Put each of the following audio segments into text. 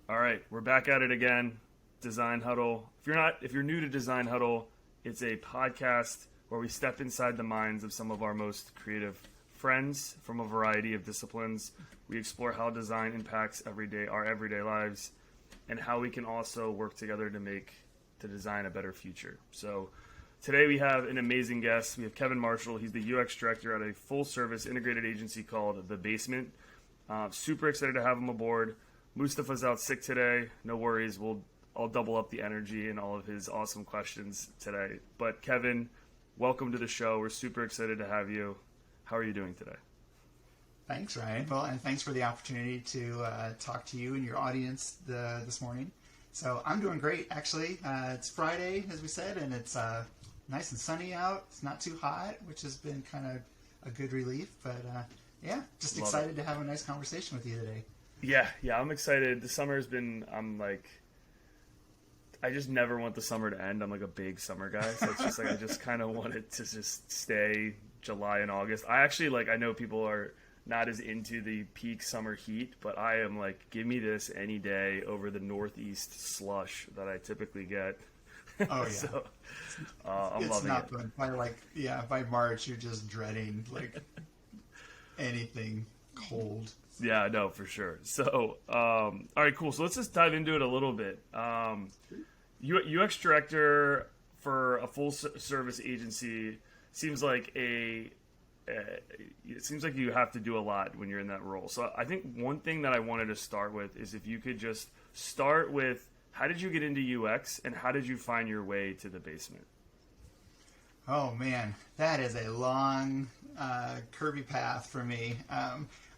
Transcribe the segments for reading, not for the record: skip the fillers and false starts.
All right, we're back at it again. Design Huddle. If you're new to Design Huddle, it's a podcast where we step inside the minds of some of our most creative friends from a variety of disciplines. We explore how design impacts our everyday lives, and how we can also work together to design a better future. So today we have an amazing guest. We have Kevin Marshall. He's the UX director at a full-service integrated agency called The Basement. Super excited to have him aboard. Mustafa's out sick today. No worries. I'll double up the energy and all of his awesome questions today. But Kevin, welcome to the show. We're super excited to have you. How are you doing today? Thanks, Ryan. Well, and thanks for the opportunity to talk to you and your audience this morning. So I'm doing great, actually. It's Friday, as we said, and it's nice and sunny out. It's not too hot, which has been kind of a good relief. But yeah, just excited to have a nice conversation with you today. Yeah, I'm excited. The summer's been, I just never want the summer to end. I'm like a big summer guy, so it's just like I just kind of want it to just stay July and August. I actually, I know people are not as into the peak summer heat, but I am like, give me this any day over the northeast slush that I typically get. Oh, yeah. So, I'm it's loving not it. fun. By March, you're just dreading, anything cold. Yeah, no, for sure. So, all right, cool. So let's just dive into it a little bit. UX director for a full service agency seems like it seems like you have to do a lot when you're in that role. So I think one thing that I wanted to start with is if you could just start with, how did you get into UX and how did you find your way to The Basement? Oh man, that is a long, curvy path for me.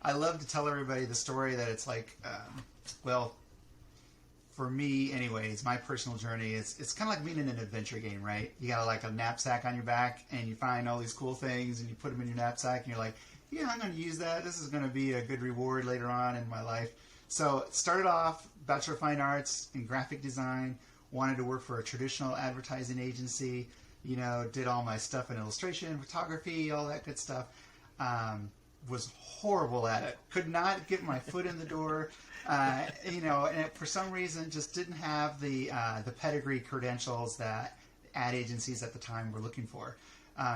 I love to tell everybody the story that it's for me anyways, my personal journey it's kind of like being in an adventure game, right? You got a knapsack on your back and you find all these cool things and you put them in your knapsack and you're like, yeah, I'm going to use that. This is going to be a good reward later on in my life. So started off Bachelor of Fine Arts in graphic design, wanted to work for a traditional advertising agency, did all my stuff in illustration, photography, all that good stuff. Was horrible at it. Could not get my foot in the door. And for some reason just didn't have the pedigree credentials that ad agencies at the time were looking for.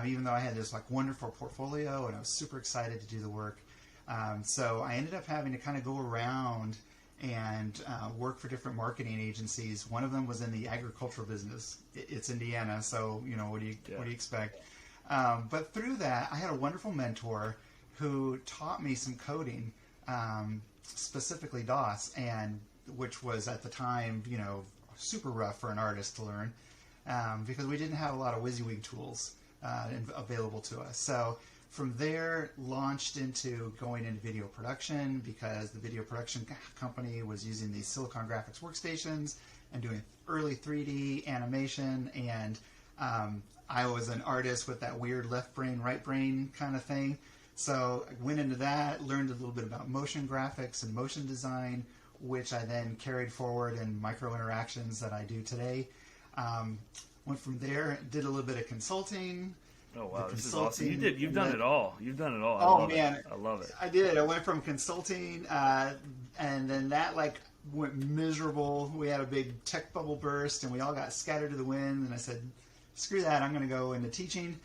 Even though I had this wonderful portfolio and I was super excited to do the work. So I ended up having to kind of go around and work for different marketing agencies. One of them was in the agricultural business. It's Indiana, so what do you expect? But through that, I had a wonderful mentor who taught me some coding, specifically DOS, and which was at the time, super rough for an artist to learn, because we didn't have a lot of WYSIWYG tools available to us. So from there, launched into going into video production because the video production company was using these Silicon Graphics workstations and doing early 3D animation, and I was an artist with that weird left brain, right brain kind of thing. So I went into that, learned a little bit about motion graphics and motion design, which I then carried forward in micro interactions that I do today. Went from there, did a little bit of consulting. Oh wow, this is awesome! You've done it all. You've done it all. I love it. I did. I went from consulting, and then that went miserable. We had a big tech bubble burst, and we all got scattered to the wind. And I said, "Screw that! I'm going to go into teaching."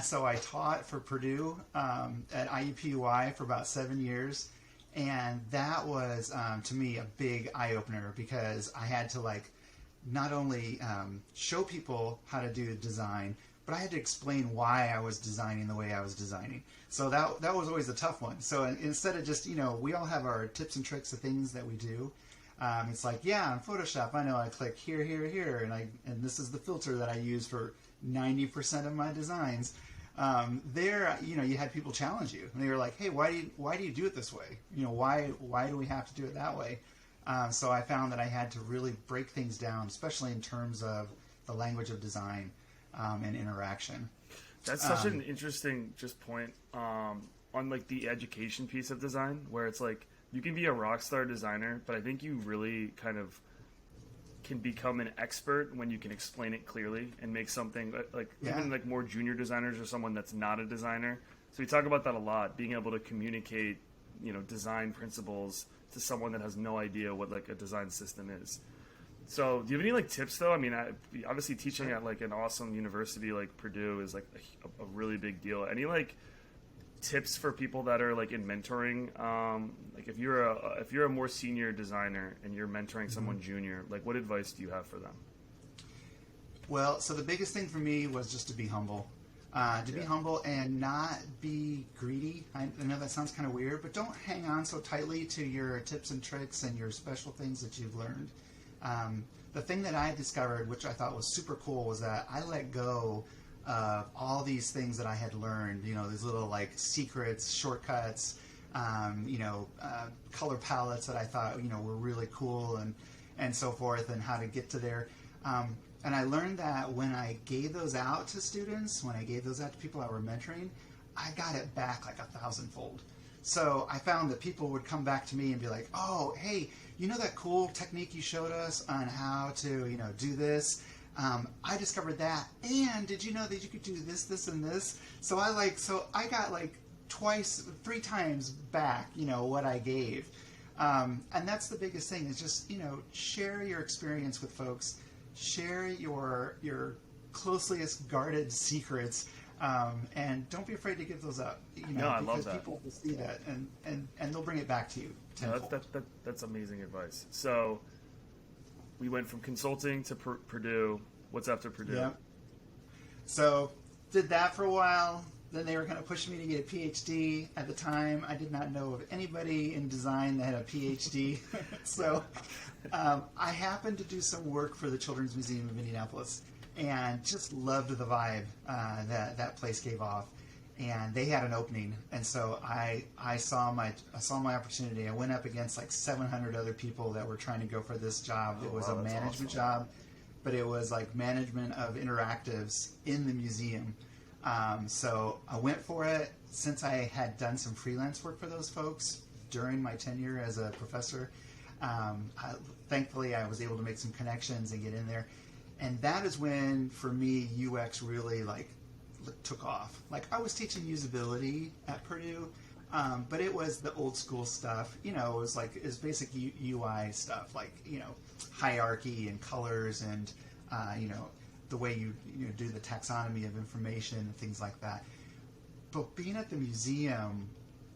So I taught for Purdue at IUPUI for about 7 years, and that was to me a big eye opener because I had to not only show people how to do design, but I had to explain why I was designing the way I was designing. So that was always a tough one. So instead of just, we all have our tips and tricks of things that we do. It's in Photoshop, I know I click here, here, here, and this is the filter that I use for 90% of my designs. You had people challenge you, and they were like, "Hey, why do you do it this way? Why do we have to do it that way?" So I found that I had to really break things down, especially in terms of the language of design and interaction. That's such an interesting point on the education piece of design, where it's you can be a rock star designer, but I think you really kind of can become an expert when you can explain it clearly and make something even more junior designers or someone that's not a designer. So we talk about that a lot, being able to communicate design principles to someone that has no idea what like a design system is. So, do you have any like tips though? I mean, obviously teaching at like an awesome university like Purdue is like a really big deal. Any like tips for people that are like in mentoring? Like if you're a more senior designer and you're mentoring someone junior, like what advice do you have for them? Well, so the biggest thing for me was just to be humble. Be humble and not be greedy. I know that sounds kind of weird, but don't hang on so tightly to your tips and tricks and your special things that you've learned. The thing that I discovered, which I thought was super cool, was that I let go of all these things that I had learned, these little like secrets, shortcuts, color palettes that I thought, were really cool and so forth, and how to get to there. And I learned that when I gave those out to students, when I gave those out to people I were mentoring, I got it back like 1,000-fold. So I found that people would come back to me and be like, oh, hey, that cool technique you showed us on how to, do this? I discovered that. And did you know that you could do this, this, and this? So I got like 3 times back, what I gave. And that's the biggest thing is just, share your experience with folks. Share your closest guarded secrets, and don't be afraid to give those up. I love that. People will see that, and they'll bring it back to you. No, that's amazing advice. So we went from consulting to Purdue. What's after Purdue? Yeah. So did that for a while. Then they were going to push me to get a PhD. At the time, I did not know of anybody in design that had a PhD. So I happened to do some work for the Children's Museum of Indianapolis and just loved the vibe that place gave off. And they had an opening. And so I saw my opportunity. I went up against like 700 other people that were trying to go for this job. It was a management job, but it was like management of interactives in the museum. So I went for it. Since I had done some freelance work for those folks during my tenure as a professor, thankfully I was able to make some connections and get in there. And that is when, for me, UX really took off. Like I was teaching usability at Purdue, but it was the old school stuff. It was basic UI stuff, like hierarchy and colors and the way you do the taxonomy of information and things like that. But being at the museum,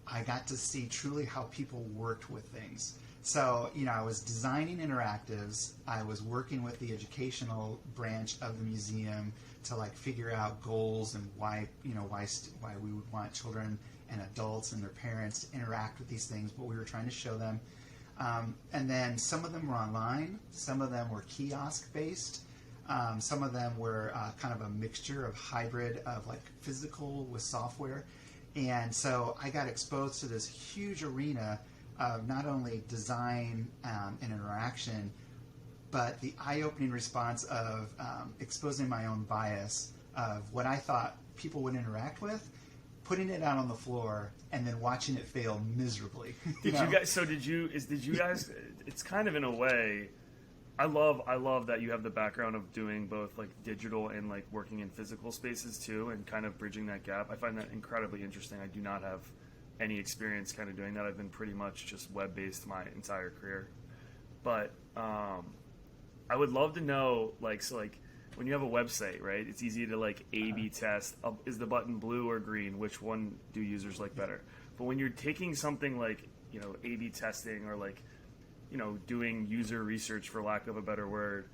I got to see truly how people worked with things. So, I was designing interactives. I was working with the educational branch of the museum to figure out goals and why we would want children and adults and their parents to interact with these things, what we were trying to show them. And then some of them were online. Some of them were kiosk-based. Some of them were kind of a mixture of hybrid of physical with software. And so I got exposed to this huge arena of not only design and interaction, but the eye-opening response of exposing my own bias of what I thought people would interact with, putting it out on the floor, and then watching it fail miserably. Did you guys, it's kind of in a way, I love that you have the background of doing both digital and working in physical spaces too, and kind of bridging that gap. I find that incredibly interesting. I do not have any experience kind of doing that. I've been pretty much just web-based my entire career. But I would love to know, when you have a website, right? It's easy to A/B test. Is the button blue or green? Which one do users like better? But when you're taking something A/B testing or doing user research, for lack of a better word,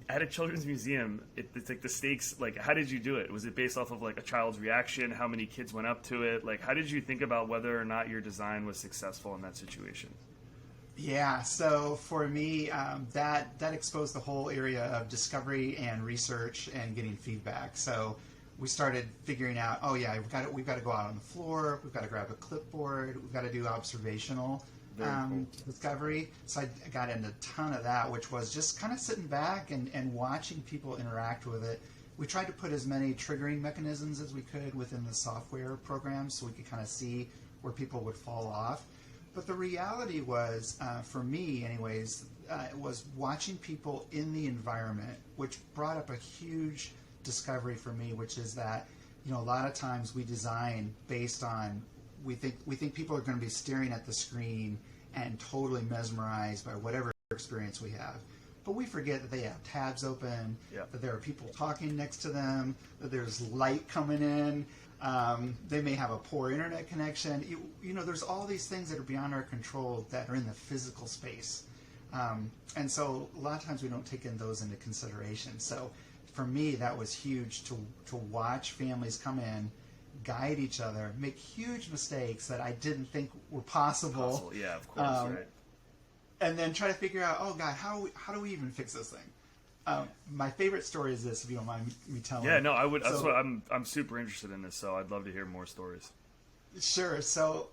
at a children's museum, it's the stakes. How did you do it? Was it based off of a child's reaction? How many kids went up to it? How did you think about whether or not your design was successful in that situation? Yeah, so for me, that exposed the whole area of discovery and research and getting feedback. So we started figuring out, we've got to go out on the floor, we've got to grab a clipboard, we've got to do observational cool. Discovery. So I got into a ton of that, which was just kind of sitting back and watching people interact with it. We tried to put as many triggering mechanisms as we could within the software program so we could kind of see where people would fall off. But the reality was, for me anyways, it was watching people in the environment, which brought up a huge discovery for me, which is that, a lot of times we design based on we think people are going to be staring at the screen and totally mesmerized by whatever experience we have. But we forget that they have tabs open, that there are people talking next to them, that there's light coming in. They may have a poor internet connection. You know, there's all these things that are beyond our control that are in the physical space. And so a lot of times we don't take in those into consideration. So for me, that was huge to watch families come in, guide each other, make huge mistakes that I didn't think were possible. Yeah, of course, right. And then try to figure out, oh God, how do we even fix this thing? My favorite story is this, if you don't mind me telling. Yeah, no, I would. That's what I'm super interested in this, so I'd love to hear more stories. Sure. So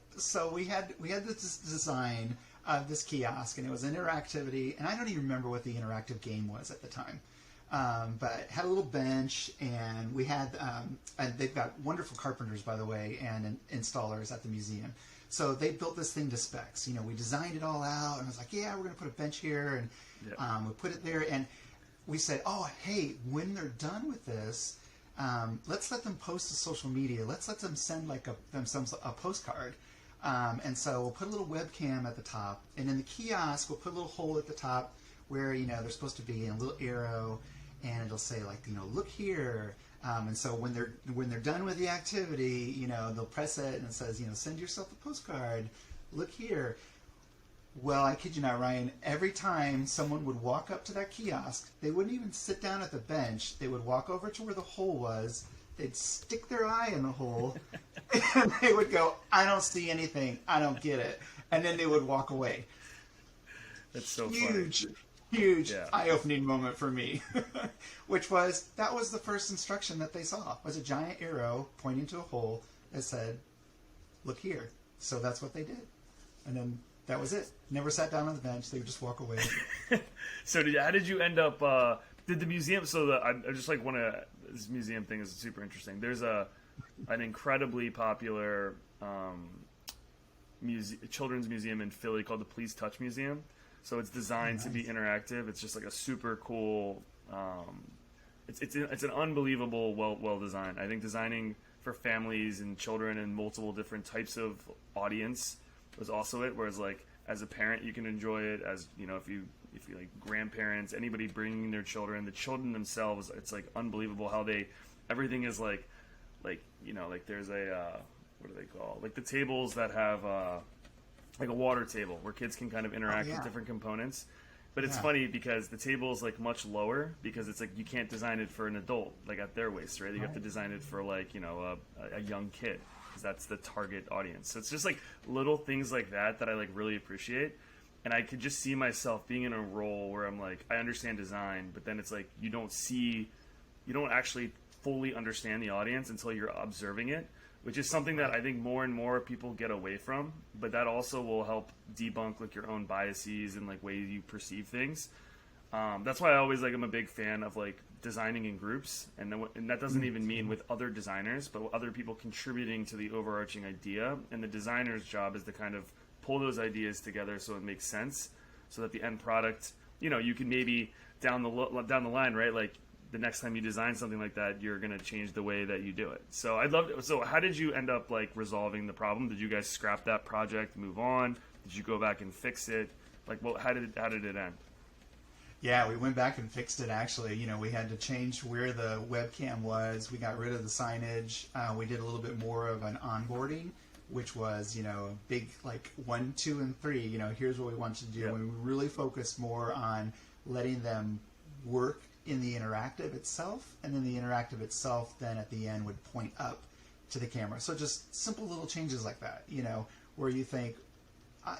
we had this design of this kiosk, and it was interactivity, and I don't even remember what the interactive game was at the time. But it had a little bench, and we had, and they've got wonderful carpenters, by the way, and installers at the museum. So they built this thing to specs. You know, we designed it all out, and I was like, yeah, we're going to put a bench here, and we put it there, and we said, oh, hey, when they're done with this, let's let them post to social media. Let's let them send themselves a postcard. And so we'll put a little webcam at the top, and in the kiosk, we'll put a little hole at the top where, you know, they're supposed to be, and a little arrow, and it'll say, like, you know, look here. And so when they're done with the activity, you know, they'll press it and it says, you know, send yourself a postcard. Look here. Well, I kid you not, Ryan, every time someone would walk up to that kiosk, they wouldn't even sit down at the bench. They would walk over to where the hole was. They'd stick their eye in the hole, and they would go, I don't see anything. I don't get it. And then they would walk away. That's so huge, funny. Huge eye-opening moment for me, that was the first instruction that they saw, was a giant arrow pointing to a hole that said, look here. So that's what they did. And then that was it. Never sat down on the bench. They would just walk away. So how did you end up, did the museum, I just like want to, this museum thing is super interesting. There's an incredibly popular children's museum in Philly called the Please Touch Museum. So it's designed to be interactive. It's just like a super cool. It's an unbelievable well designed. I think designing for families and children and multiple different types of audience was also it. Whereas like as a parent, you can enjoy it. As you know, if you like grandparents, anybody bringing their children, the children themselves, it's like unbelievable how everything is like you know, like there's a what do they call, like the tables that have like a water table where kids can kind of interact with different components. But it's funny because the table is like much lower because it's like you can't design it for an adult like at their waist, right? You have to design it for like, you know, a young kid because that's the target audience. So it's just like little things like that I like really appreciate. And I could just see myself being in a role where I'm like, I understand design, but then it's like you don't actually fully understand the audience until you're observing it, which is something that I think more and more people get away from, but that also will help debunk like your own biases and like ways you perceive things. That's why I always I'm a big fan of like designing in groups, and that doesn't even mean with other designers, but with other people contributing to the overarching idea. And the designer's job is to kind of pull those ideas together so it makes sense, so that the end product, you know, you can maybe down the line, right? Like the next time you design something like that, you're going to change the way that you do it. So I'd love to, so how did you end up like resolving the problem? Did you guys scrap that project, move on? Did you go back and fix it? Like, well, how did it end? Yeah, we went back and fixed it actually. You know, we had to change where the webcam was. We got rid of the signage. We did a little bit more of an onboarding, which was, you know, a big like 1, 2, and 3, you know, here's what we want you to do. Yep. And we really focused more on letting them work in the interactive itself, and then the interactive itself then at the end would point up to the camera. So just simple little changes like that, you know, where you think,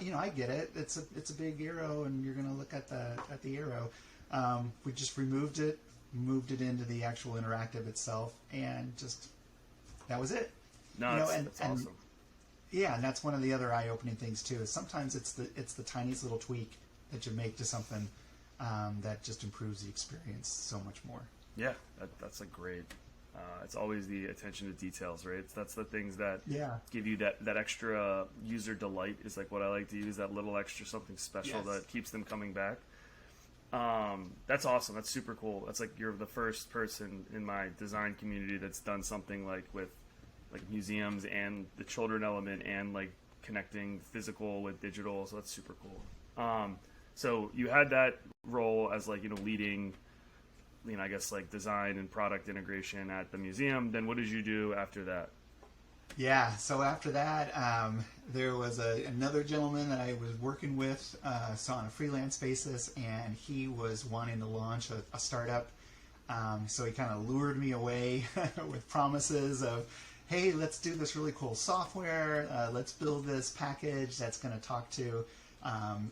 you know, I get it. It's a big arrow, and you're going to look at the arrow. We just moved it into the actual interactive itself, and just that was it. No, you know, that's awesome. Yeah, and that's one of the other eye-opening things too. Is sometimes it's the tiniest little tweak that you make to something that just improves the experience so much more. Yeah, that's a great. It's always the attention to details, right? That's the things that give you that extra user delight is like what I like to use, that little extra something special that keeps them coming back. That's awesome. That's super cool. That's like you're the first person in my design community that's done something like with like museums and the children element and like connecting physical with digital. So that's super cool. So you had that role as like, leading, I guess like design and product integration at the museum. Then what did you do after that? Yeah, so after that, there was another gentleman that I was working with, so on a freelance basis, and he was wanting to launch a startup. So he kind of lured me away with promises of, hey, let's do this really cool software. Let's build this package that's going to talk to,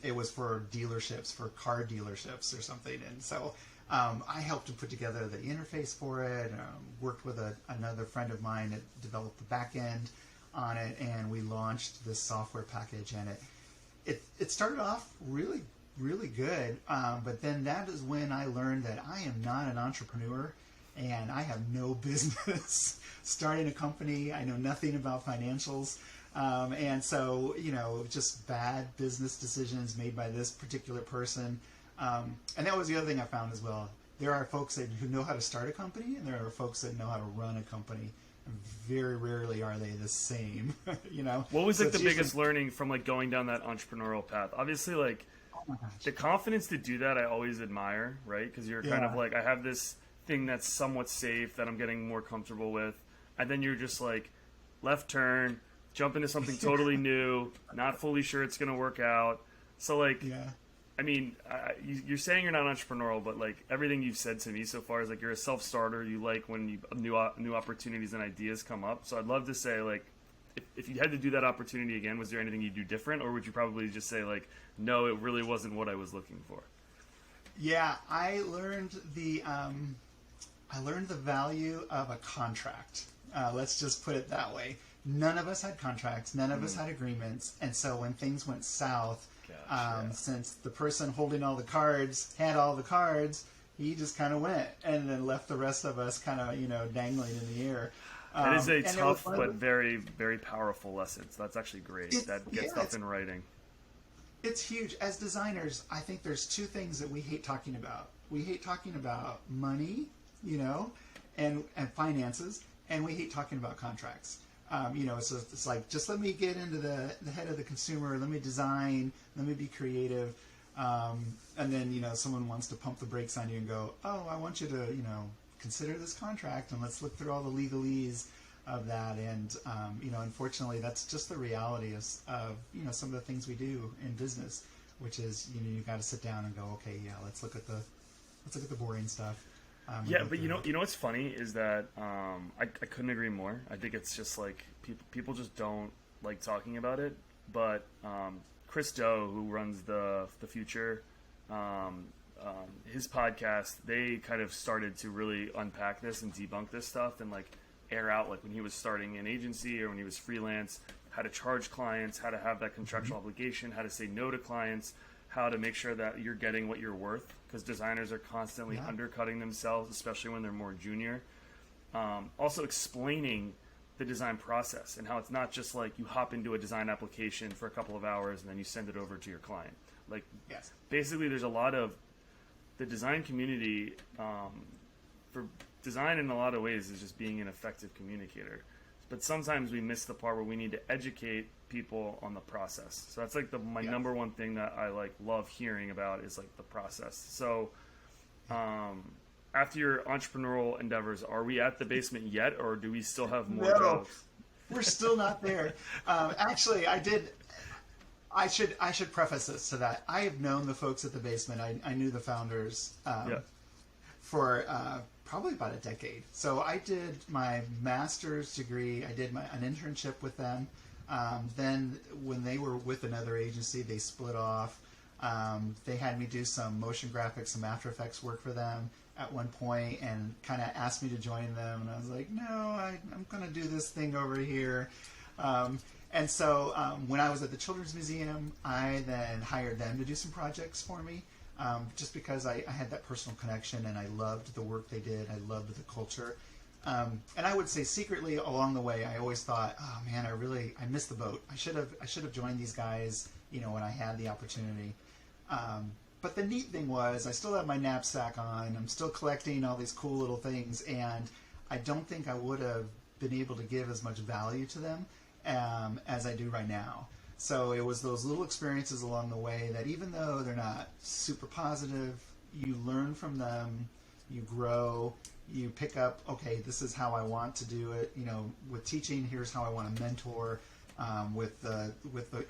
it was for dealerships, for car dealerships or something. And so I helped him put together the interface for it, worked with another friend of mine that developed the back end on it, and we launched this software package. And it started off really, really good, but then that is when I learned that I am not an entrepreneur and I have no business starting a company. I know nothing about financials, and so just bad business decisions made by this particular person. And that was the other thing I found as well. There are folks who know how to start a company, and there are folks that know how to run a company. And very rarely are they the same. What was like the biggest learning from like going down that entrepreneurial path? Obviously, like the confidence to do that, I always admire, right? Because you're kind of like, I have this thing that's somewhat safe that I'm getting more comfortable with, and then you're just like left turn, jump into something totally new, not fully sure it's gonna work out. So like, I mean, you're saying you're not entrepreneurial, but like everything you've said to me so far is like you're a self-starter. You like when new opportunities and ideas come up. So I'd love to say like, if you had to do that opportunity again, was there anything you'd do different, or would you probably just say like, no, it really wasn't what I was looking for? Yeah, I learned the value of a contract. Let's just put it that way. None of us had contracts. None of us had agreements. And so when things went south, since the person holding all the cards had all the cards, he just kind of went and then left the rest of us kind of, dangling in the air. That is a tough but very, very powerful lesson. So that's actually great. That gets stuff in writing. It's huge. As designers, I think there's two things that we hate talking about. We hate talking about money, and finances, and we hate talking about contracts. So it's like, just let me get into the head of the consumer, let me design, let me be creative, and then, someone wants to pump the brakes on you and go, oh, I want you to, consider this contract, and let's look through all the legalese of that. And, unfortunately, that's just the reality of some of the things we do in business, which is, you got to sit down and go, okay, let's look at the boring stuff. But you know what's funny is that I couldn't agree more. I think it's just like people just don't like talking about it. But Chris Do, who runs the Future, his podcast, they kind of started to really unpack this and debunk this stuff and like air out like when he was starting an agency or when he was freelance, how to charge clients, how to have that contractual obligation, how to say no to clients, how to make sure that you're getting what you're worth, because designers are constantly undercutting themselves, especially when they're more junior. Also explaining the design process and how it's not just like you hop into a design application for a couple of hours and then you send it over to your client. Like, basically there's a lot of the design community for design in a lot of ways is just being an effective communicator. But sometimes we miss the part where we need to educate people on the process. So that's like my number one thing that I like love hearing about is like the process. So after your entrepreneurial endeavors, are we at the basement yet, or do we still have more jobs? We're still not there. Actually, I should preface this to that. I have known the folks at the basement. I knew the founders for probably about a decade. So I did my master's degree. I did an internship with them. Then when they were with another agency, they split off. They had me do some motion graphics, some After Effects work for them at one point, and kind of asked me to join them. And I was like, no, I'm going to do this thing over here. And so when I was at the Children's Museum, I then hired them to do some projects for me, just because I had that personal connection and I loved the work they did. I loved the culture. And I would say secretly along the way, I always thought, oh man, I missed the boat. I should have joined these guys, when I had the opportunity. But the neat thing was I still have my knapsack on. I'm still collecting all these cool little things, and I don't think I would have been able to give as much value to them as I do right now. So it was those little experiences along the way that even though they're not super positive, you learn from them, you grow, you pick up, okay, this is how I want to do it. You know, with teaching, here's how I want to mentor. With the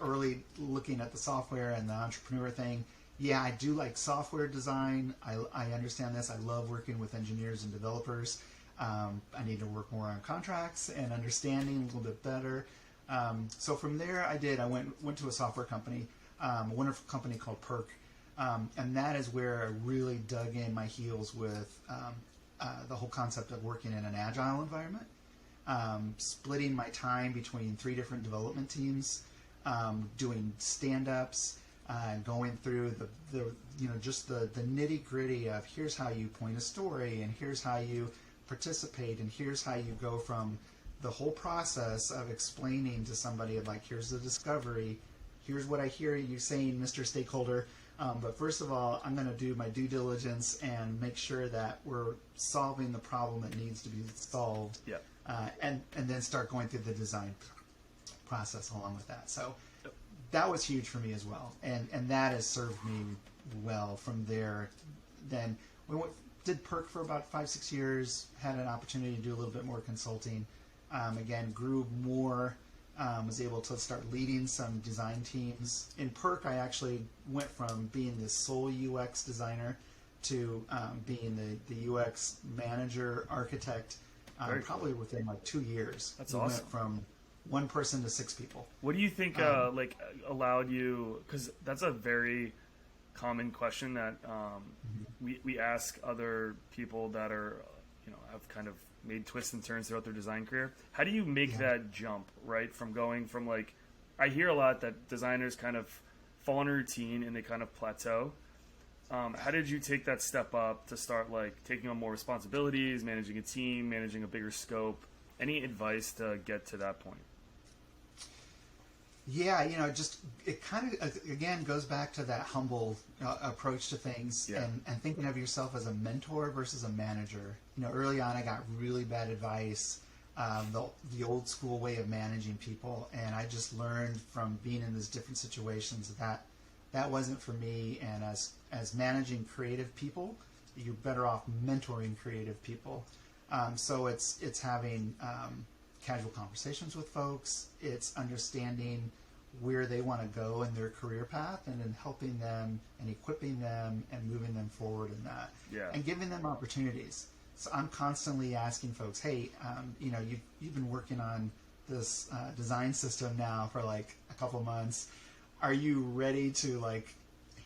early looking at the software and the entrepreneur thing, yeah, I do like software design. I understand this. I love working with engineers and developers. I need to work more on contracts and understanding a little bit better. So from there, I went to a software company, a wonderful company called Perk, and that is where I really dug in my heels with the whole concept of working in an agile environment. Splitting my time between 3 different development teams, doing stand-ups, going through the just the nitty-gritty of here's how you point a story, and here's how you participate, and here's how you go from the whole process of explaining to somebody like, here's the discovery, here's what I hear you saying, Mr. Stakeholder. But first of all, I'm going to do my due diligence and make sure that we're solving the problem that needs to be solved. Yeah. And then start going through the design process along with that. So that was huge for me as well. And that has served me well from there. Then did Perk for about 5-6 years, had an opportunity to do a little bit more consulting. Again, grew more, was able to start leading some design teams. In Perk, I actually went from being the sole UX designer to being the UX manager, architect, probably within like 2 years. That's we awesome. Went from 1 person to 6 people. What do you think allowed you, because that's a very common question that we ask other people that are, have kind of made twists and turns throughout their design career. How do you make that jump, right? From going from like, I hear a lot that designers kind of fall in a routine and they kind of plateau. How did you take that step up to start like taking on more responsibilities, managing a team, managing a bigger scope? Any advice to get to that point? Yeah, it kind of, again, goes back to that humble approach to things and thinking of yourself as a mentor versus a manager. Early on I got really bad advice, the old school way of managing people, and I just learned from being in these different situations that wasn't for me. And as managing creative people, you're better off mentoring creative people. So it's having casual conversations with folks. It's understanding where they want to go in their career path, and then helping them and equipping them and moving them forward in that, and giving them opportunities. So I'm constantly asking folks, hey, you've been working on this design system now for like a couple months. Are you ready to like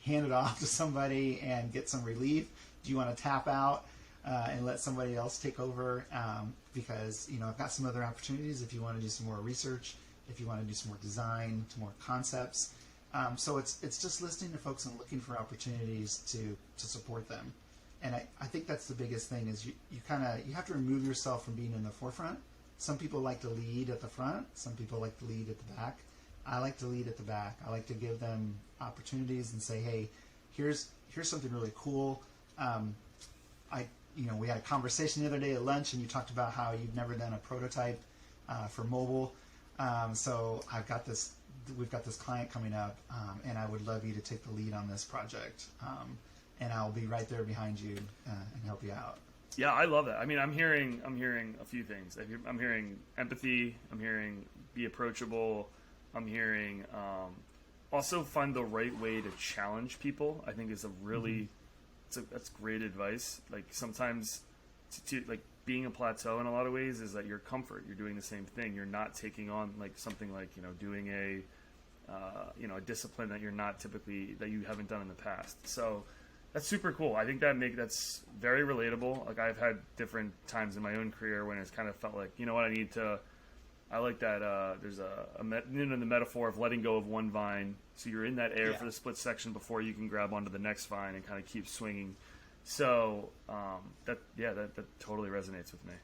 hand it off to somebody and get some relief? Do you want to tap out and let somebody else take over? Because I've got some other opportunities if you want to do some more research, if you want to do some more design, some more concepts. So it's just listening to folks and looking for opportunities to support them. And I think that's the biggest thing is you have to remove yourself from being in the forefront. Some people like to lead at the front. Some people like to lead at the back. I like to lead at the back. I like to give them opportunities and say, hey, here's something really cool. We had a conversation the other day at lunch, and you talked about how you've never done a prototype for mobile. So we've got this client coming up, and I would love you to take the lead on this project. And I'll be right there behind you and help you out. Yeah, I love that. I mean, I'm hearing a few things. I'm hearing empathy. I'm hearing be approachable. I'm hearing also find the right way to challenge people. I think is a really that's great advice. Like sometimes to like being a plateau in a lot of ways is that your comfort. You're doing the same thing. You're not taking on like something like doing a a discipline that you're not typically that you haven't done in the past. So that's super cool. I think that's very relatable. Like I've had different times in my own career when it's kind of felt like I like that. There's the metaphor of letting go of one vine, so you're in that air for the split section before you can grab onto the next vine and kind of keep swinging. So that totally resonates with me.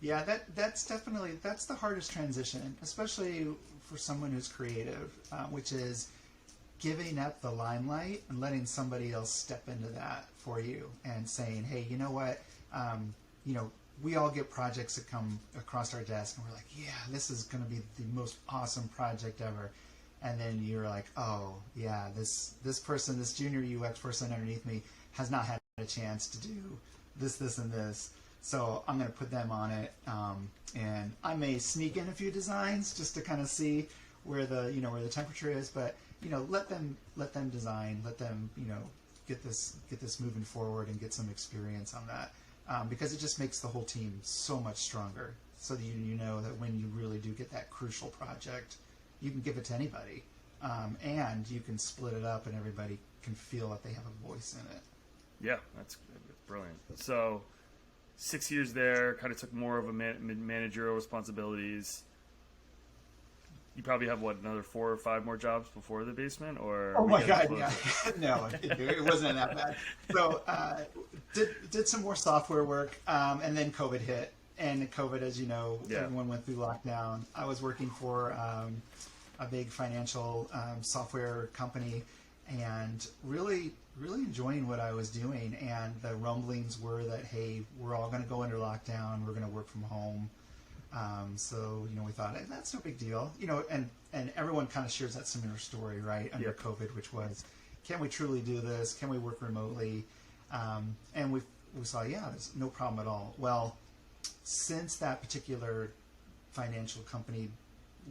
Yeah, that's the hardest transition, especially for someone who's creative, which is giving up the limelight and letting somebody else step into that for you and saying, hey, you know what, we all get projects that come across our desk, and we're like, yeah, this is going to be the most awesome project ever. And then you're like, oh, yeah, this person, this junior UX person underneath me has not had a chance to do this, and this. So I'm going to put them on it. And I may sneak in a few designs just to kind of see where the temperature is. But, let them design, let them, get this moving forward and get some experience on that. Because it just makes the whole team so much stronger. So that you know that when you really do get that crucial project, you can give it to anybody, and you can split it up, and everybody can feel that they have a voice in it. Yeah, that's brilliant. So 6 years there, kind of took more of a managerial responsibilities. You probably have another 4 or 5 more jobs before the basement, or oh my god, yeah, no, it wasn't that bad. So did some more software work, and then COVID hit, and COVID, as you know, everyone went through lockdown. I was working for a big financial software company, and really enjoying what I was doing. And the rumblings were that, hey, we're all going to go under lockdown. We're going to work from home. So we thought, hey, that's no big deal. And everyone kind of shares that similar story, right? Under COVID, which was, can we truly do this? Can we work remotely? And we saw, yeah, there's no problem at all. Well, since that particular financial company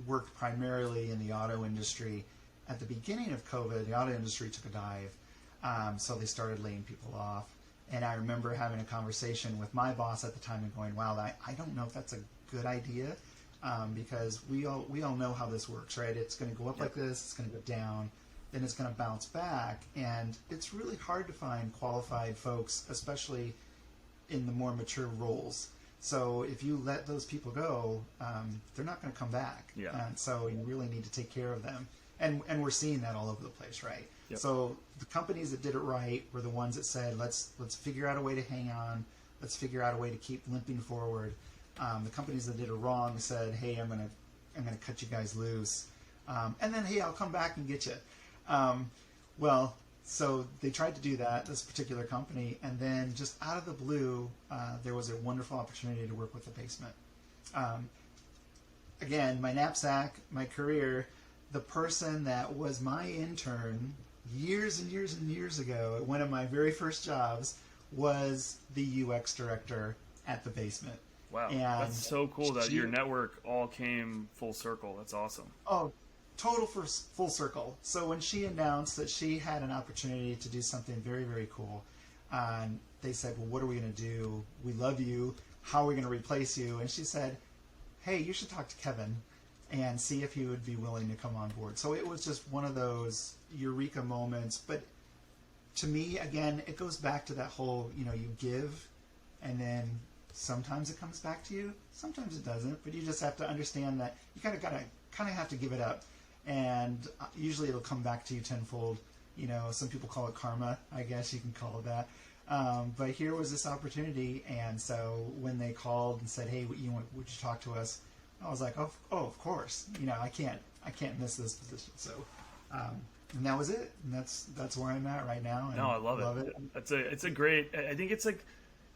worked primarily in the auto industry, at the beginning of COVID, the auto industry took a dive. So they started laying people off. And I remember having a conversation with my boss at the time and going, wow, I don't know if that's a good idea, because we all know how this works, right? It's going to go up like this, it's going to go down, then it's going to bounce back. And it's really hard to find qualified folks, especially in the more mature roles. So if you let those people go, they're not going to come back. Yeah. And so you really need to take care of them. And we're seeing that all over the place, right? Yep. So the companies that did it right were the ones that said, let's figure out a way to hang on. Let's figure out a way to keep limping forward. The companies that did it wrong said, hey, I'm gonna cut you guys loose. And then, hey, I'll come back and get you. So they tried to do that, this particular company, and then just out of the blue, there was a wonderful opportunity to work with the basement. Again, my knapsack, my career, the person that was my intern years and years and years ago at one of my very first jobs was the UX director at the basement. Wow, and that's so cool that your network all came full circle. That's awesome. Oh, total full circle. So when she announced that she had an opportunity to do something very, very cool, they said, well, what are we going to do? We love you. How are we going to replace you? And she said, hey, you should talk to Kevin and see if he would be willing to come on board. So it was just one of those eureka moments. But to me, again, it goes back to that whole, you give, and then sometimes it comes back to you, sometimes it doesn't. But you just have to understand that you kind of have to give it up, and usually it'll come back to you tenfold. Some people call it karma, I guess you can call it that. But here was this opportunity, and so when they called and said, hey, would you talk to us? I was like, oh, of course. I can't miss this position. So, and that was it. And that's where I'm at right now. And no, I love it. It's a great. I think it's like,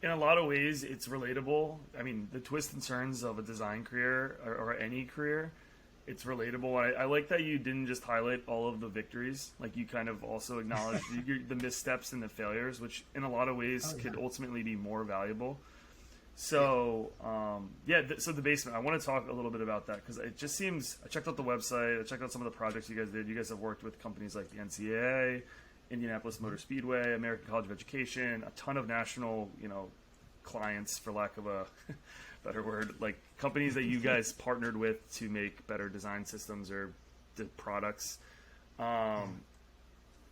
in a lot of ways, it's relatable. I mean, the twists and turns of a design career or any career, it's relatable. I like that you didn't just highlight all of the victories. Like, you kind of also acknowledged the missteps and the failures, which in a lot of ways could ultimately be more valuable. So, so the basement, I want to talk a little bit about that, because it just seems, I checked out the website, I checked out some of the projects you guys did. You guys have worked with companies like the NCAA, Indianapolis Motor Speedway, American College of Education, a ton of national, clients, for lack of a better word, like companies that you guys partnered with to make better design systems or the products.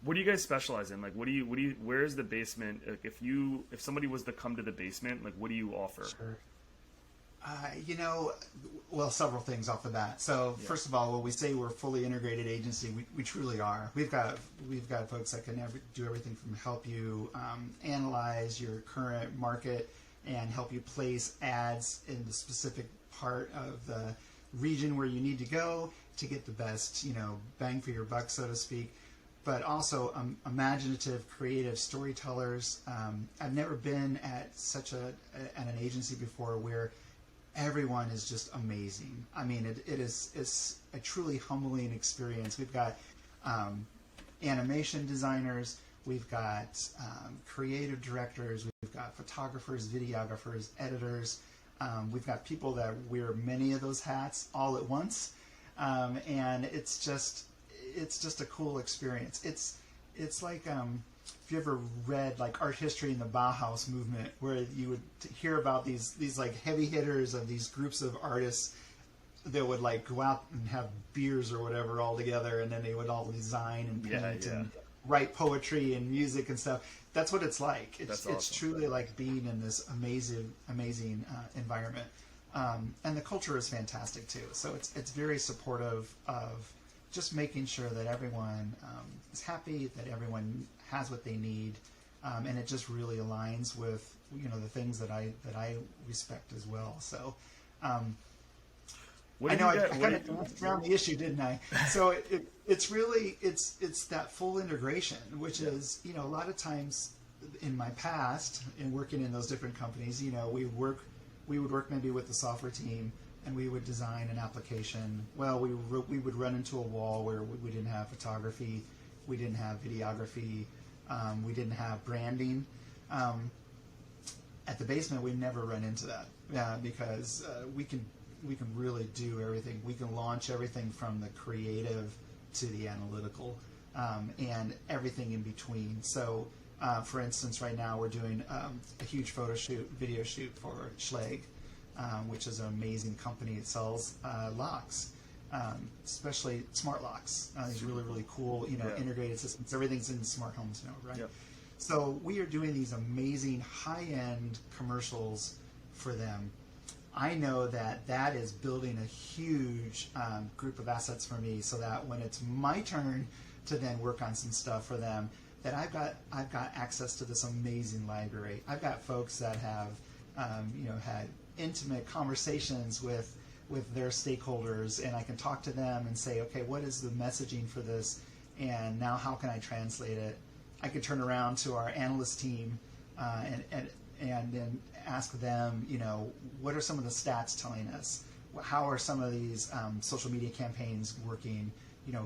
What do you guys specialize in? Like, where's the basement? Like, if somebody was to come to the basement, like, what do you offer? Sure. Several things off the bat. So first of all, when we say we're a fully integrated agency, we truly are. We've got folks that can do everything from help you analyze your current market and help you place ads in the specific part of the region where you need to go to get the best, bang for your buck, so to speak. but also imaginative, creative storytellers. I've never been at at an agency before where everyone is just amazing. I mean, it's a truly humbling experience. We've got animation designers, we've got creative directors, we've got photographers, videographers, editors. We've got people that wear many of those hats all at once, and it's just a cool experience. It's like if you ever read like art history in the Bauhaus movement, where you would hear about these like heavy hitters of these groups of artists that would like go out and have beers or whatever all together, and then they would all design and paint and write poetry and music and stuff. That's what it's like. It's awesome. Truly like being in this amazing environment, and the culture is fantastic too. So it's very supportive of just making sure that everyone is happy, that everyone has what they need, and it just really aligns with the things that I respect as well. So. I know I kind of danced around the issue, didn't I? So it's really it's that full integration, which is a lot of times in my past in working in those different companies, we would work maybe with the software team and we would design an application. Well, we would run into a wall where we didn't have photography, we didn't have videography, we didn't have branding. At the basement, we never run into that because we can really do everything. We can launch everything from the creative to the analytical, and everything in between. So, for instance, right now we're doing a huge video shoot for Schlegel, which is an amazing company. It sells locks, especially smart locks. These really, really cool, integrated systems. Everything's in smart homes now, right? Yep. So we are doing these amazing high-end commercials for them. I know that is building a huge group of assets for me, so that when it's my turn to then work on some stuff for them, that I've got access to this amazing library. I've got folks that have had intimate conversations with their stakeholders, and I can talk to them and say, okay, what is the messaging for this, and now how can I translate it? I could turn around to our analyst team and then ask them, what are some of the stats telling us? How are some of these social media campaigns working?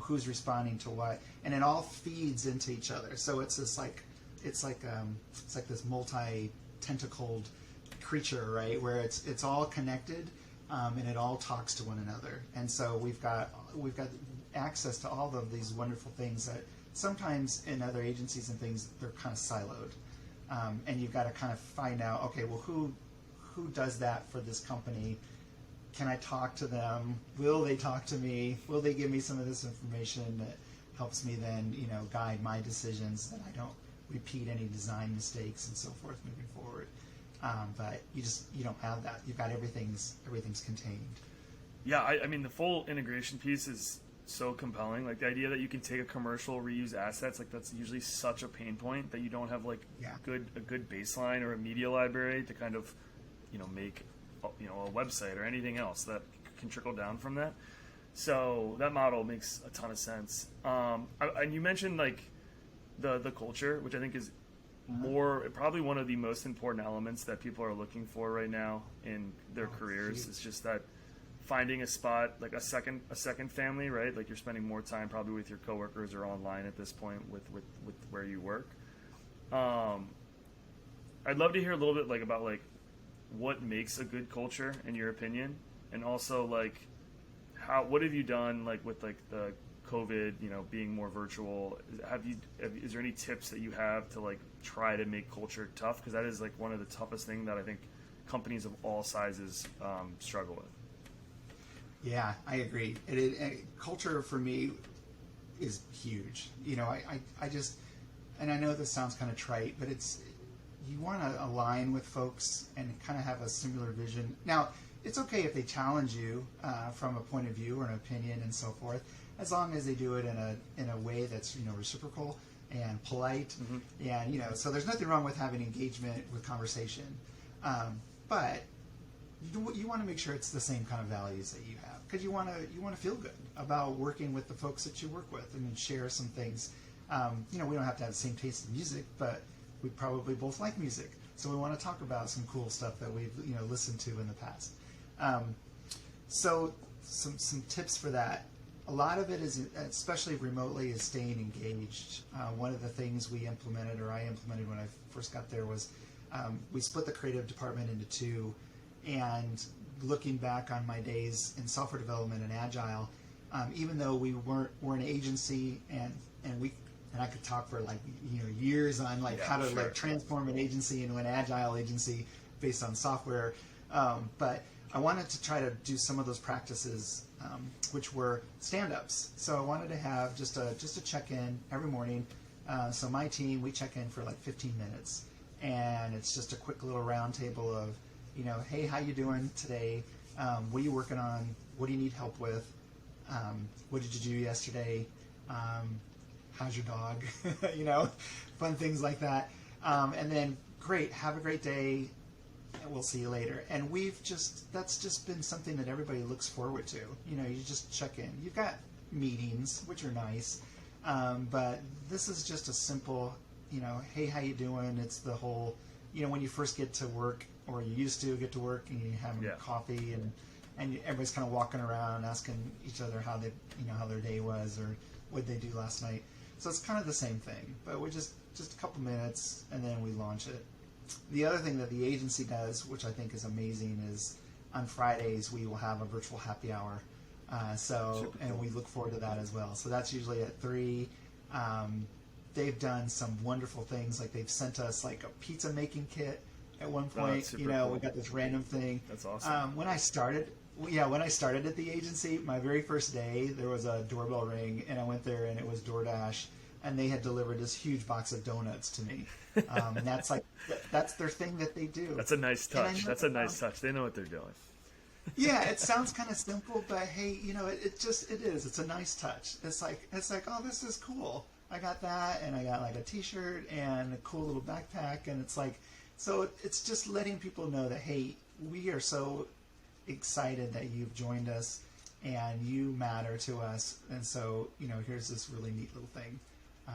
Who's responding to what? And it all feeds into each other. So it's like this multi-tentacled creature, right? Where it's all connected, and it all talks to one another. And so we've got access to all of these wonderful things that sometimes in other agencies and things they're kind of siloed. And you've got to kind of find out, okay, well, who does that for this company? Can I talk to them? Will they talk to me? Will they give me some of this information that helps me then, guide my decisions, that I don't repeat any design mistakes and so forth moving forward? But you don't have that. You've got everything's contained. Yeah, I mean, the full integration piece is so compelling. Like the idea that you can take a commercial, reuse assets, like that's usually such a pain point that you don't have like a good baseline or a media library to kind of make a website or anything else that can trickle down from that. So that model makes a ton of sense. And you mentioned like the culture, which I think is probably one of the most important elements that people are looking for right now in their careers. It's just that finding a spot, like a second family, right? Like you're spending more time probably with your coworkers or online at this point with where you work. I'd love to hear a little bit like about like what makes a good culture in your opinion, and also like what have you done like with like the COVID, being more virtual? Is there any tips that you have to like try to make culture tough? Because that is like one of the toughest things that I think companies of all sizes struggle with. Yeah, I agree. Culture for me is huge. I just, and I know this sounds kind of trite, but you want to align with folks and kind of have a similar vision. Now, it's okay if they challenge you from a point of view or an opinion and so forth, as long as they do it in a way that's reciprocal and polite, and so there's nothing wrong with having engagement with conversation, but you want to make sure it's the same kind of values that you have, because you want to feel good about working with the folks that you work with and share some things We don't have to have the same taste in music, but we probably both like music. So we want to talk about some cool stuff that we've listened to in the past. So some tips for that. A lot of it is, especially remotely, is staying engaged. One of the things I implemented when I first got there was we split the creative department into two. And looking back on my days in software development and agile, even though we're an agency and I could talk for years on how to transform an agency into an agile agency based on software, but I wanted to try to do some of those practices, which were stand-ups. So I wanted to have just a check-in every morning. So my team, we check in for 15 minutes, and it's just a quick little round table of, hey, how you doing today? What are you working on? What do you need help with? What did you do yesterday? How's your dog? Fun things like that. And then, great, have a great day, and we'll see you later. And that's just been something that everybody looks forward to. You just check in. You've got meetings, which are nice, but this is just a simple, hey, how you doing? It's the whole, when you first get to work, or you used to get to work, and you have coffee, and everybody's kind of walking around asking each other how their day was or what they do last night. So it's kind of the same thing, but we're just a couple minutes, and then we launch it. The other thing that the agency does, which I think is amazing, is on Fridays we will have a virtual happy hour. And we look forward to that as well. So that's usually at 3. They've done some wonderful things, like they've sent us a pizza making kit at one point. Cool. We got this random thing. That's awesome. When I started at the agency, my very first day, there was a doorbell ring, and I went there, and it was DoorDash, and they had delivered this huge box of donuts to me. And that's their thing that they do. That's a nice touch. That's a nice touch. They know what they're doing. Yeah, it sounds kind of simple, but hey, it is. It's a nice touch. It's like, oh, this is cool. I got that, and I got a T-shirt and a cool little backpack, and so it's just letting people know that, hey, we are so excited that you've joined us, and you matter to us, and so here's this really neat little thing,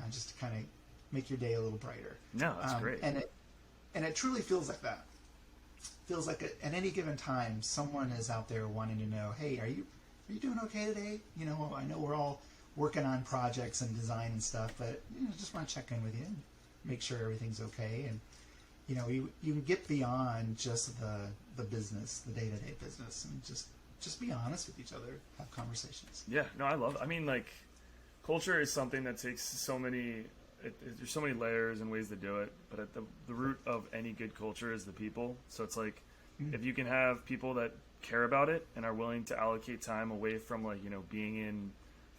just to kind of make your day a little brighter. No, that's great. And it truly feels like that. Feels like at any given time, someone is out there wanting to know, hey, are you doing okay today? I know we're all working on projects and design and stuff, but just want to check in with you and make sure everything's okay. And you can get beyond just the business, the day-to-day business, and just be honest with each other, have conversations. Yeah, no, I love it. I mean, culture is something that takes so many. There's so many layers and ways to do it, but at the root of any good culture is the people. So it's if you can have people that care about it and are willing to allocate time away from being in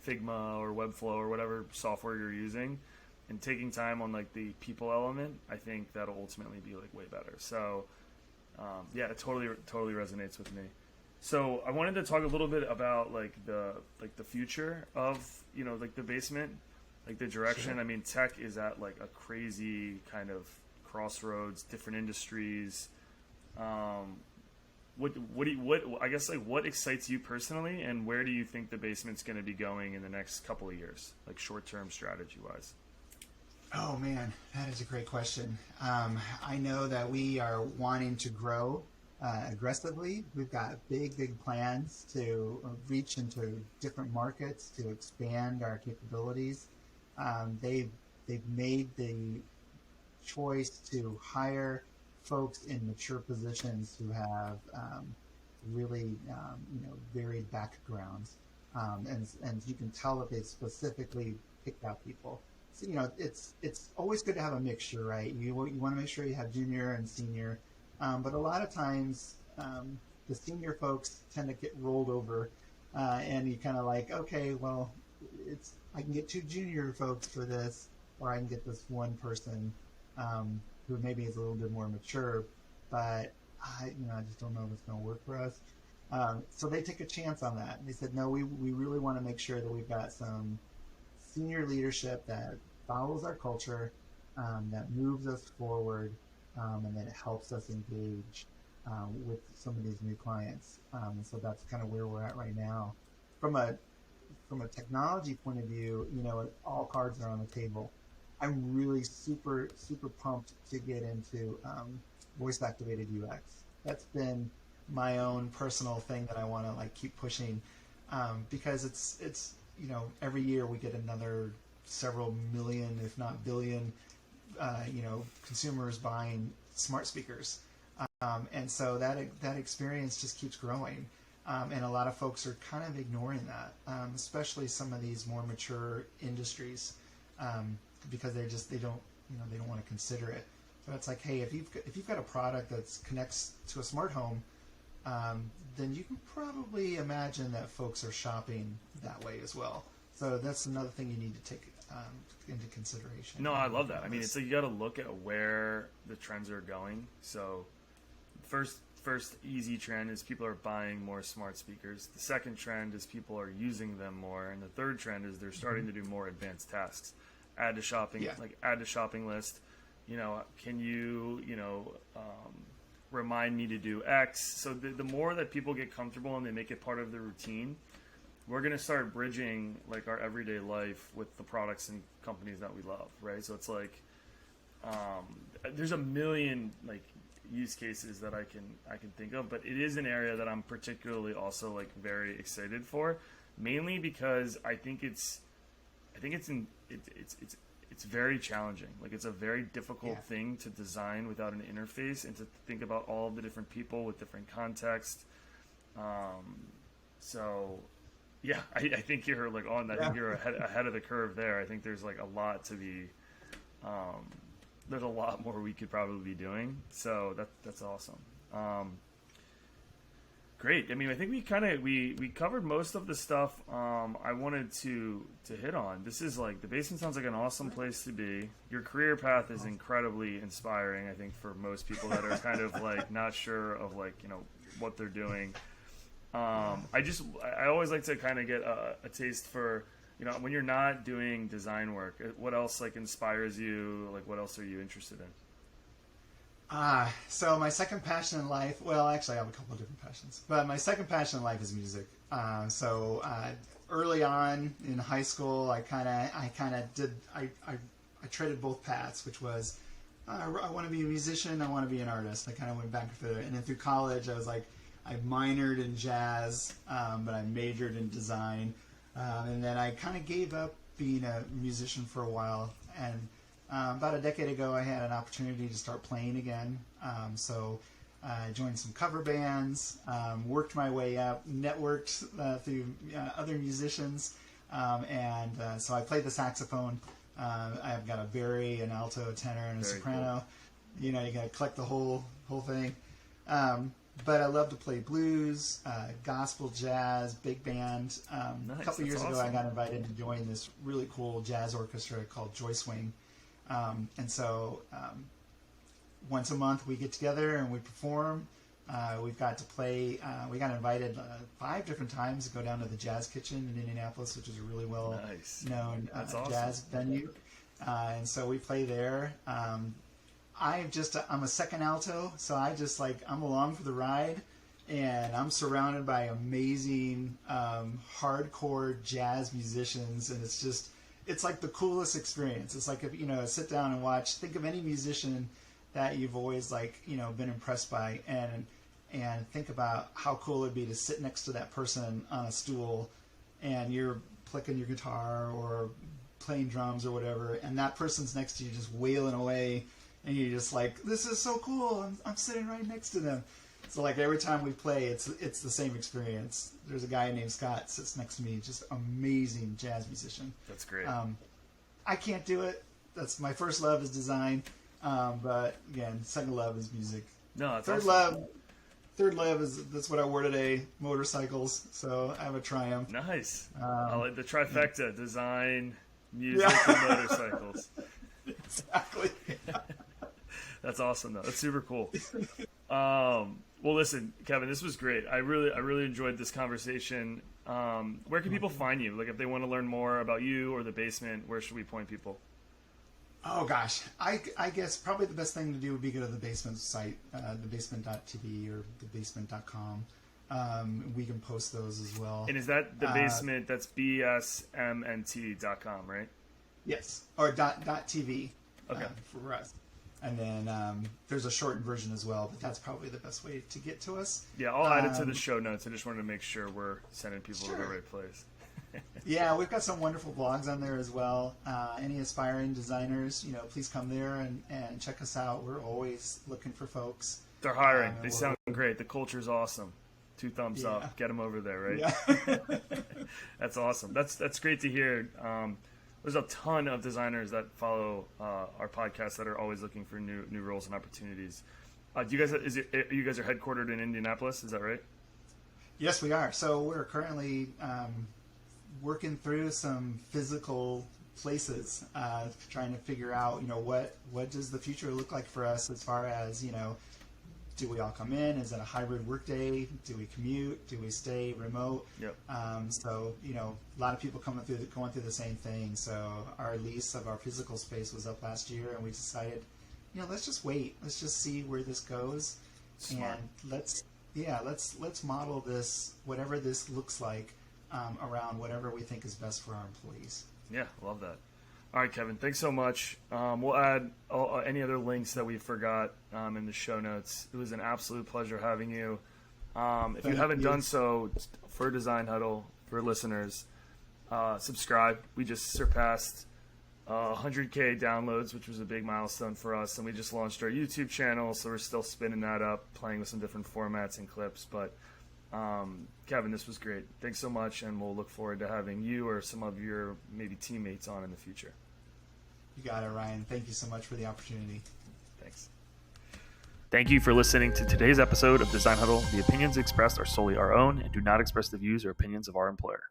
Figma or Webflow or whatever software you're using, and taking time on the people element, I think that'll ultimately be way better. So it totally resonates with me. So I wanted to talk a little bit about the future of the basement, the direction. Sure. I mean, tech is at a crazy kind of crossroads, different industries. What excites you personally, and where do you think the basement's going to be going in the next couple of years, short-term strategy-wise? Oh man, that is a great question. I know that we are wanting to grow aggressively. We've got big plans to reach into different markets, to expand our capabilities. They've made the choice to hire folks in mature positions who have really varied backgrounds, and you can tell that they specifically picked out people. So, it's always good to have a mixture, right? You want to make sure you have junior and senior, but a lot of times the senior folks tend to get rolled over, and you kind of okay, well, I can get 2 junior folks for this, or I can get this one person who maybe is a little bit more mature, but I just don't know if it's going to work for us. So they take a chance on that. They said, no, we really want to make sure that we've got some senior leadership that follows our culture, that moves us forward, and that it helps us engage with some of these new clients. And so that's kind of where we're at right now. From from a technology point of view, all cards are on the table. I'm really super, super pumped to get into voice activated UX. That's been my own personal thing that I want to like keep pushing, because it's every year we get another several million, if not billion, consumers buying smart speakers, and so that experience just keeps growing, and a lot of folks are kind of ignoring that, especially some of these more mature industries, because they don't want to consider it. So it's like, hey, if you've got a product that connects to a smart home, then you can probably imagine that folks are shopping that way as well. So that's another thing you need to take into consideration. No, I love that. I mean, it's like you got to look at where the trends are going. So first easy trend is people are buying more smart speakers. The second trend is people are using them more, and the third trend is they're starting to do more advanced tasks. Add to shopping, add to shopping list. Can you remind me to do X? So the more that people get comfortable and they make it part of their routine, we're going to start bridging like our everyday life with the products and companies that we love, right? So it's like there's a million like use cases that I can think of, but it is an area that I'm particularly also like very excited for, mainly because I think it's very challenging. Like it's a very difficult thing to design without an interface and to think about all of the different people with different context. So yeah, I think you're like on that. I think you're ahead of the curve there. I think there's like a lot to be, there's a lot more we could probably be doing. So that's awesome. Great. I mean, I think we covered most of the stuff I wanted to hit on. This is like, the basement sounds like an awesome place to be. Your career path is incredibly inspiring, I think, for most people that are kind of like not sure of like, what they're doing. I always like to kind of get a taste for, when you're not doing design work, what else like inspires you? Like what else are you interested in? So my second passion in life, well, actually I have a couple of different passions, but my second passion in life is music. Early on in high school, I traded both paths, which was, I want to be a musician, I want to be an artist. I kind of went back and forth. And then through college, I was like, I minored in jazz, but I majored in design. And then I kind of gave up being a musician for a while. And about a decade ago, I had an opportunity to start playing again. So I joined some cover bands, worked my way up, networked through other musicians, and so I played the saxophone. I've got a bari, an alto, a tenor, and a soprano. Cool. You got to collect the whole thing. But I love to play blues, gospel, jazz, big band. Nice. A couple years awesome. ago, I got invited to join this really cool jazz orchestra called Joy Swing. And so once a month we get together and we perform. We've got to play. We got invited 5 different times to go down to the Jazz Kitchen in Indianapolis, which is a really well-known awesome. jazz venue. And so we play there. I'm a second alto, so I'm along for the ride, and I'm surrounded by amazing hardcore jazz musicians, and it's like the coolest experience. It's like, if sit down and watch, think of any musician that you've always been impressed by, and think about how cool it'd be to sit next to that person on a stool, and you're picking your guitar or playing drums or whatever, and that person's next to you just wailing away. And you're just like, this is so cool. I'm sitting right next to them. So like every time we play, it's the same experience. There's a guy named Scott sits next to me, just amazing jazz musician. That's great. I can't do it. That's my first love is design. But again, second love is music. No, that's third awesome. Third love that's what I wore today. Motorcycles. So I have a Triumph. Nice. I like the trifecta: design, music, and motorcycles. Exactly. That's awesome, though. That's super cool. Well, listen, Kevin, this was great. I really enjoyed this conversation. Where can people find you? Like, if they want to learn more about you or the basement, where should we point people? Oh gosh, I guess probably the best thing to do would be go to the basement site, thebasement.tv or thebasement.com. We can post those as well. And is that the basement? That's bsmnt.com, right? Yes, or .tv. Okay. For us. And then there's a shortened version as well, but that's probably the best way to get to us. Yeah, I'll add it to the show notes. I just wanted to make sure we're sending people to the right place. Yeah, we've got some wonderful blogs on there as well. Any aspiring designers, please come there and check us out. We're always looking for folks. They're hiring. They sound great. The culture's awesome. 2 thumbs up. Get them over there, right? Yeah. That's awesome. That's great to hear. There's a ton of designers that follow our podcast that are always looking for new roles and opportunities. You guys are headquartered in Indianapolis? Is that right? Yes, we are. So we're currently working through some physical places, trying to figure out, what does the future look like for us as far as, do we all come in? Is it a hybrid workday? Do we commute? Do we stay remote? Yep. So, a lot of people going through the same thing. So our lease of our physical space was up last year, and we decided, let's just wait. Let's just see where this goes. Smart. And let's model this, whatever this looks like, around whatever we think is best for our employees. Yeah, love that. All right, Kevin, thanks so much. We'll add any other links that we forgot in the show notes. It was an absolute pleasure having you. If you haven't done so, for Design Huddle, for listeners, subscribe. We just surpassed 100K downloads, which was a big milestone for us, and we just launched our YouTube channel, so we're still spinning that up, playing with some different formats and clips. But Kevin, this was great. Thanks so much, and we'll look forward to having you or some of your maybe teammates on in the future. You got it, Ryan. Thank you so much for the opportunity. Thanks. Thank you for listening to today's episode of Design Huddle. The opinions expressed are solely our own and do not express the views or opinions of our employer.